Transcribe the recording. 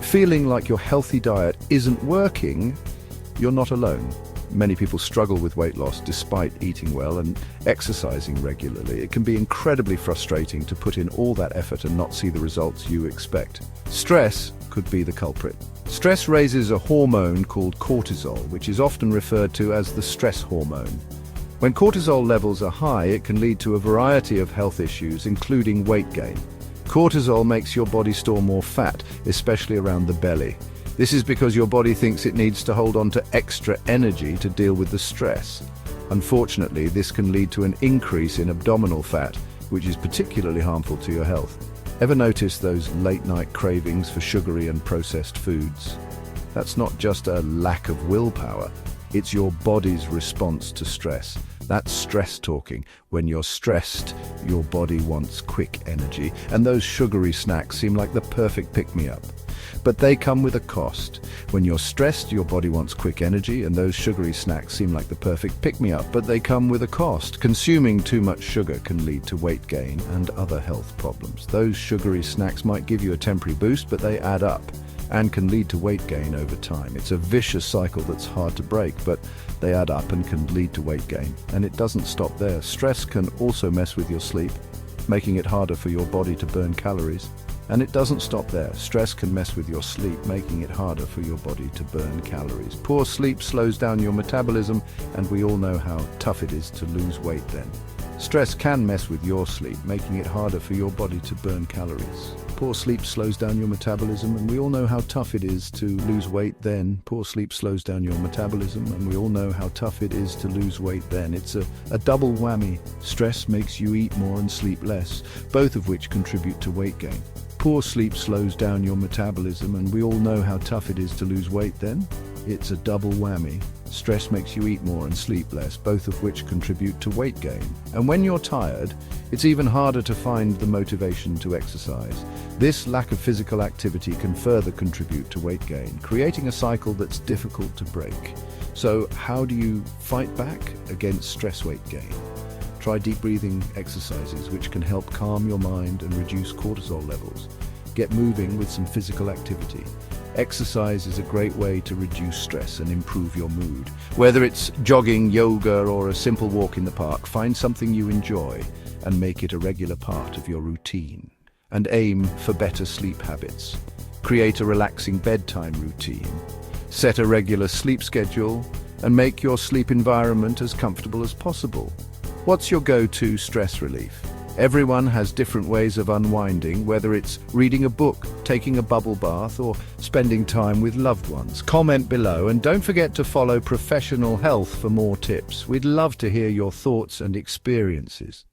Feeling like your healthy diet isn't working, you're not alone. Many people struggle with weight loss despite eating well and exercising regularly. It can be incredibly frustrating to put in all that effort and not see the results you expect. Stress could be the culprit. Stress raises a hormone called cortisol, which is often referred to as the stress hormone. When cortisol levels are high, it can lead to a variety of health issues, including weight gain. Cortisol makes your body store more fat, especially around the belly. This is because your body thinks it needs to hold on to extra energy to deal with the stress. Unfortunately, this can lead to an increase in abdominal fat, which is particularly harmful to your health. Ever notice those late-night cravings for sugary and processed foods? That's not just a lack of willpower, it's your body's response to stress. That's stress talking. When you're stressed, your body wants quick energy, and those sugary snacks seem like the perfect pick-me-up. But they come with a cost. When you're stressed, your body wants quick energy, and those sugary snacks seem like the perfect pick-me-up, but they come with a cost. Consuming too much sugar can lead to weight gain and other health problems. Those sugary snacks might give you a temporary boost, but they add up and can lead to weight gain over time. It's a vicious cycle that's hard to break, but they add up and can lead to weight gain. And it doesn't stop there. Stress can also mess with your sleep, making it harder for your body to burn calories. And it doesn't stop there. Stress can mess with your sleep, making it harder for your body to burn calories. Poor sleep slows down your metabolism, and we all know how tough it is to lose weight then. Stress can mess with your sleep, making it harder for your body to burn calories. Poor sleep slows down your metabolism, and we all know how tough it is to lose weight then. Poor sleep slows down your metabolism, and we all know how tough it is to lose weight then. It's a double whammy. Stress makes you eat more and sleep less, both of which contribute to weight gain. Poor sleep slows down your metabolism, and we all know how tough it is to lose weight then. It's a double whammy. Stress makes you eat more and sleep less, both of which contribute to weight gain. And when you're tired, it's even harder to find the motivation to exercise. This lack of physical activity can further contribute to weight gain, creating a cycle that's difficult to break. So how do you fight back against stress weight gain? Try deep breathing exercises, which can help calm your mind and reduce cortisol levels. Get moving with some physical activity. Exercise is a great way to reduce stress and improve your mood. Whether it's jogging, yoga, or a simple walk in the park, find something you enjoy and make it a regular part of your routine. And aim for better sleep habits. Create a relaxing bedtime routine. Set a regular sleep schedule and make your sleep environment as comfortable as possible. What's your go-to stress relief? Everyone has different ways of unwinding, whether it's reading a book, taking a bubble bath, or spending time with loved ones. Comment below, and don't forget to follow Professional Health for more tips. We'd love to hear your thoughts and experiences.